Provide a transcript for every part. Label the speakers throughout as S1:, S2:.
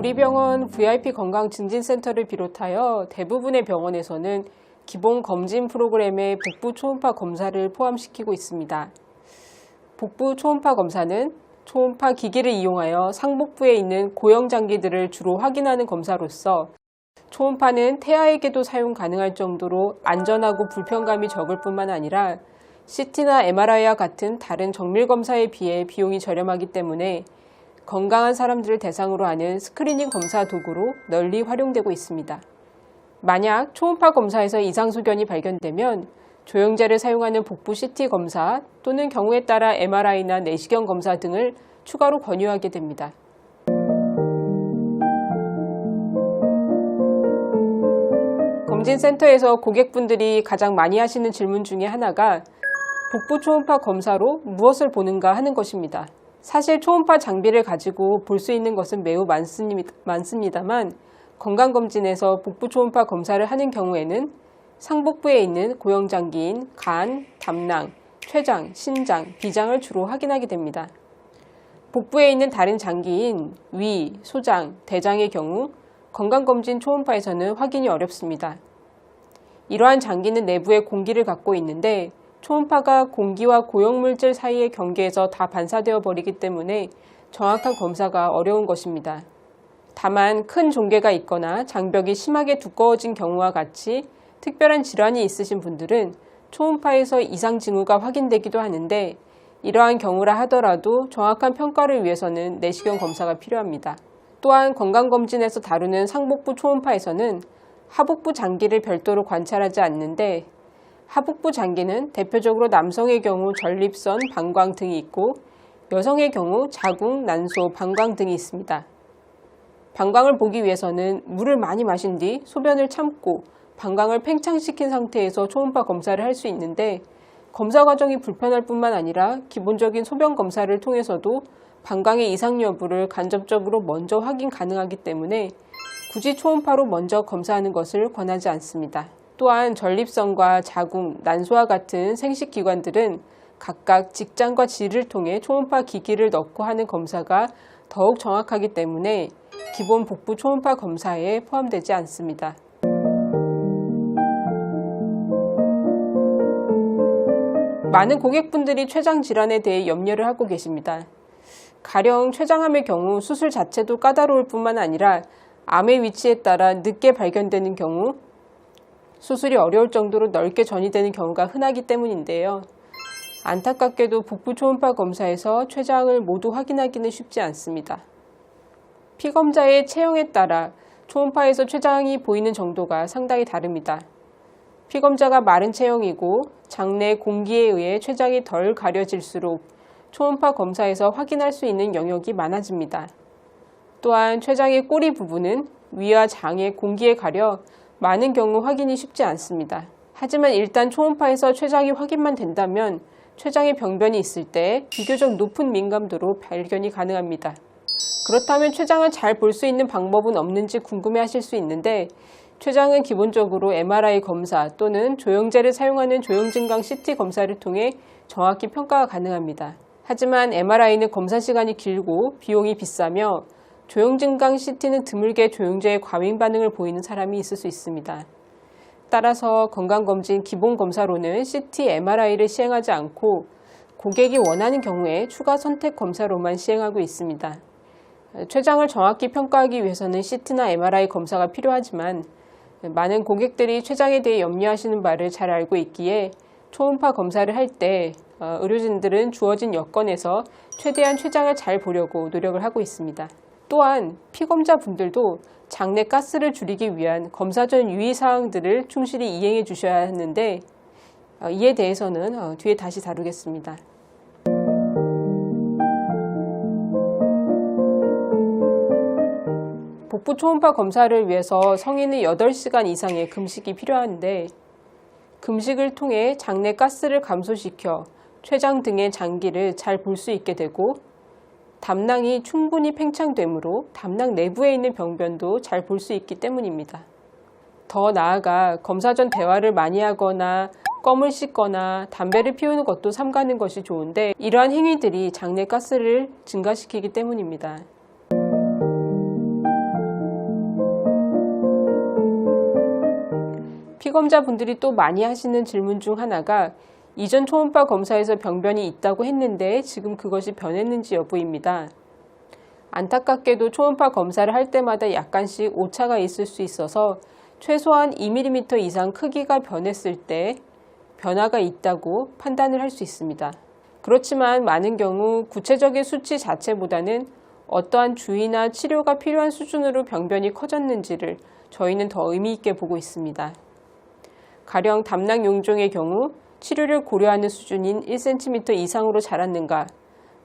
S1: 우리 병원 VIP 건강증진센터를 비롯하여 대부분의 병원에서는 기본 검진 프로그램에 복부 초음파 검사를 포함시키고 있습니다. 복부 초음파 검사는 초음파 기기를 이용하여 상복부에 있는 고형 장기들을 주로 확인하는 검사로서 초음파는 태아에게도 사용 가능할 정도로 안전하고 불편감이 적을 뿐만 아니라 CT나 MRI와 같은 다른 정밀 검사에 비해 비용이 저렴하기 때문에 건강한 사람들을 대상으로 하는 스크리닝 검사 도구로 널리 활용되고 있습니다. 만약 초음파 검사에서 이상 소견이 발견되면 조영제를 사용하는 복부 CT 검사 또는 경우에 따라 MRI나 내시경 검사 등을 추가로 권유하게 됩니다. 검진센터에서 고객분들이 가장 많이 하시는 질문 중에 하나가 복부 초음파 검사로 무엇을 보는가 하는 것입니다. 사실 초음파 장비를 가지고 볼 수 있는 것은 매우 많습니다만 건강검진에서 복부 초음파 검사를 하는 경우에는 상복부에 있는 고형장기인 간, 담낭, 췌장, 신장, 비장을 주로 확인하게 됩니다. 복부에 있는 다른 장기인 위, 소장, 대장의 경우 건강검진 초음파에서는 확인이 어렵습니다. 이러한 장기는 내부에 공기를 갖고 있는데 초음파가 공기와 고형물질 사이의 경계에서 다 반사되어 버리기 때문에 정확한 검사가 어려운 것입니다. 다만 큰 종괴가 있거나 장벽이 심하게 두꺼워진 경우와 같이 특별한 질환이 있으신 분들은 초음파에서 이상 징후가 확인되기도 하는데 이러한 경우라 하더라도 정확한 평가를 위해서는 내시경 검사가 필요합니다. 또한 건강검진에서 다루는 상복부 초음파에서는 하복부 장기를 별도로 관찰하지 않는데 하복부 장기는 대표적으로 남성의 경우 전립선, 방광 등이 있고 여성의 경우 자궁, 난소, 방광 등이 있습니다. 방광을 보기 위해서는 물을 많이 마신 뒤 소변을 참고 방광을 팽창시킨 상태에서 초음파 검사를 할 수 있는데 검사 과정이 불편할 뿐만 아니라 기본적인 소변 검사를 통해서도 방광의 이상 여부를 간접적으로 먼저 확인 가능하기 때문에 굳이 초음파로 먼저 검사하는 것을 권하지 않습니다. 또한 전립선과 자궁, 난소와 같은 생식기관들은 각각 직장과 질을 통해 초음파 기기를 넣고 하는 검사가 더욱 정확하기 때문에 기본 복부 초음파 검사에 포함되지 않습니다. 많은 고객분들이 췌장 질환에 대해 염려를 하고 계십니다. 가령 췌장암의 경우 수술 자체도 까다로울 뿐만 아니라 암의 위치에 따라 늦게 발견되는 경우 수술이 어려울 정도로 넓게 전이되는 경우가 흔하기 때문인데요. 안타깝게도 복부 초음파 검사에서 췌장을 모두 확인하기는 쉽지 않습니다. 피검자의 체형에 따라 초음파에서 췌장이 보이는 정도가 상당히 다릅니다. 피검자가 마른 체형이고 장내 공기에 의해 췌장이 덜 가려질수록 초음파 검사에서 확인할 수 있는 영역이 많아집니다. 또한 췌장의 꼬리 부분은 위와 장의 공기에 가려 많은 경우 확인이 쉽지 않습니다. 하지만 일단 초음파에서 췌장이 확인만 된다면 췌장의 병변이 있을 때 비교적 높은 민감도로 발견이 가능합니다. 그렇다면 췌장을 잘 볼 수 있는 방법은 없는지 궁금해 하실 수 있는데 췌장은 기본적으로 MRI 검사 또는 조영제를 사용하는 조영증강 CT 검사를 통해 정확히 평가가 가능합니다. 하지만 MRI는 검사 시간이 길고 비용이 비싸며 조영증강 CT는 드물게 조영제의 과민 반응을 보이는 사람이 있을 수 있습니다. 따라서 건강검진 기본 검사로는 CT, MRI를 시행하지 않고 고객이 원하는 경우에 추가 선택 검사로만 시행하고 있습니다. 췌장을 정확히 평가하기 위해서는 CT나 MRI 검사가 필요하지만 많은 고객들이 췌장에 대해 염려하시는 바를 잘 알고 있기에 초음파 검사를 할 때 의료진들은 주어진 여건에서 최대한 췌장을 잘 보려고 노력을 하고 있습니다. 또한 피검자분들도 장내 가스를 줄이기 위한 검사 전 유의사항들을 충실히 이행해 주셔야 하는데 이에 대해서는 뒤에 다시 다루겠습니다. 복부 초음파 검사를 위해서 성인은 8시간 이상의 금식이 필요한데 금식을 통해 장내 가스를 감소시켜 췌장 등의 장기를 잘 볼 수 있게 되고 담낭이 충분히 팽창되므로 담낭 내부에 있는 병변도 잘 볼 수 있기 때문입니다. 더 나아가 검사 전 대화를 많이 하거나 껌을 씹거나 담배를 피우는 것도 삼가는 것이 좋은데 이러한 행위들이 장내 가스를 증가시키기 때문입니다. 피검자분들이 또 많이 하시는 질문 중 하나가 이전 초음파 검사에서 병변이 있다고 했는데 지금 그것이 변했는지 여부입니다. 안타깝게도 초음파 검사를 할 때마다 약간씩 오차가 있을 수 있어서 최소한 2mm 이상 크기가 변했을 때 변화가 있다고 판단을 할 수 있습니다. 그렇지만 많은 경우 구체적인 수치 자체보다는 어떠한 주의나 치료가 필요한 수준으로 병변이 커졌는지를 저희는 더 의미 있게 보고 있습니다. 가령 담낭 용종의 경우 치료를 고려하는 수준인 1cm 이상으로 자랐는가,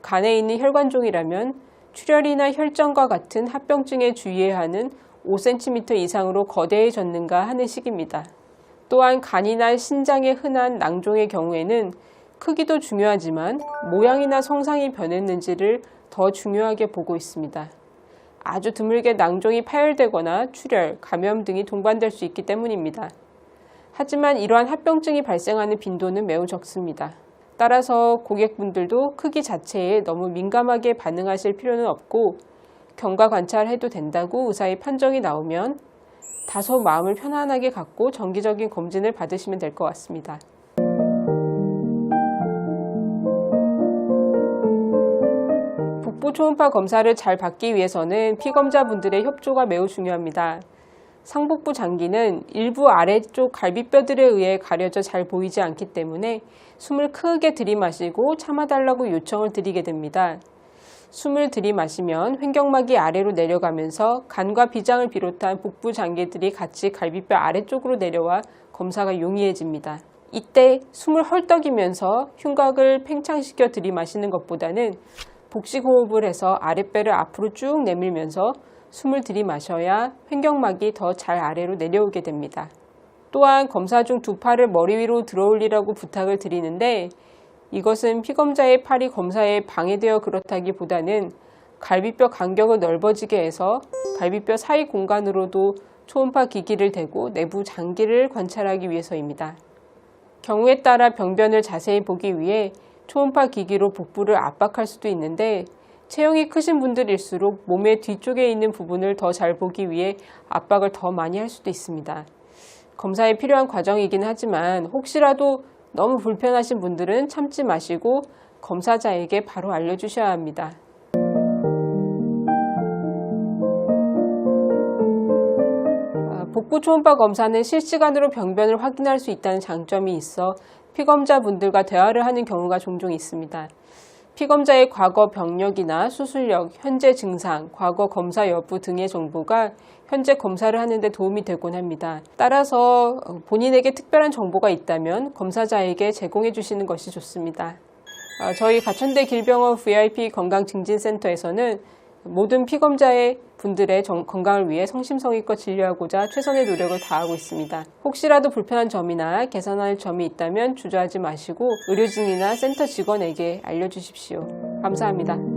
S1: 간에 있는 혈관종이라면 출혈이나 혈전과 같은 합병증에 주의해야 하는 5cm 이상으로 거대해졌는가 하는 식입니다. 또한 간이나 신장에 흔한 낭종의 경우에는 크기도 중요하지만 모양이나 성상이 변했는지를 더 중요하게 보고 있습니다. 아주 드물게 낭종이 파열되거나 출혈, 감염 등이 동반될 수 있기 때문입니다. 하지만 이러한 합병증이 발생하는 빈도는 매우 적습니다. 따라서 고객분들도 크기 자체에 너무 민감하게 반응하실 필요는 없고 경과 관찰해도 된다고 의사의 판정이 나오면 다소 마음을 편안하게 갖고 정기적인 검진을 받으시면 될 것 같습니다. 복부 초음파 검사를 잘 받기 위해서는 피검자분들의 협조가 매우 중요합니다. 상복부 장기는 일부 아래쪽 갈비뼈들에 의해 가려져 잘 보이지 않기 때문에 숨을 크게 들이마시고 참아달라고 요청을 드리게 됩니다. 숨을 들이마시면 횡격막이 아래로 내려가면서 간과 비장을 비롯한 복부 장기들이 같이 갈비뼈 아래쪽으로 내려와 검사가 용이해집니다. 이때 숨을 헐떡이면서 흉곽을 팽창시켜 들이마시는 것보다는 복식호흡을 해서 아랫배를 앞으로 쭉 내밀면서 숨을 들이마셔야 횡격막이 더 잘 아래로 내려오게 됩니다. 또한 검사 중 두 팔을 머리 위로 들어올리라고 부탁을 드리는데 이것은 피검자의 팔이 검사에 방해되어 그렇다기보다는 갈비뼈 간격을 넓어지게 해서 갈비뼈 사이 공간으로도 초음파 기기를 대고 내부 장기를 관찰하기 위해서입니다. 경우에 따라 병변을 자세히 보기 위해 초음파 기기로 복부를 압박할 수도 있는데 체형이 크신 분들일수록 몸의 뒤쪽에 있는 부분을 더 잘 보기 위해 압박을 더 많이 할 수도 있습니다. 검사에 필요한 과정이긴 하지만 혹시라도 너무 불편하신 분들은 참지 마시고 검사자에게 바로 알려주셔야 합니다. 복부 초음파 검사는 실시간으로 병변을 확인할 수 있다는 장점이 있어 피검자분들과 대화를 하는 경우가 종종 있습니다. 피검자의 과거 병력이나 수술력, 현재 증상, 과거 검사 여부 등의 정보가 현재 검사를 하는 데 도움이 되곤 합니다. 따라서 본인에게 특별한 정보가 있다면 검사자에게 제공해 주시는 것이 좋습니다. 저희 가천대 길병원 VIP 건강증진센터에서는 모든 피검자의 분들의 건강을 위해 성심성의껏 진료하고자 최선의 노력을 다하고 있습니다. 혹시라도 불편한 점이나 개선할 점이 있다면 주저하지 마시고 의료진이나 센터 직원에게 알려주십시오. 감사합니다.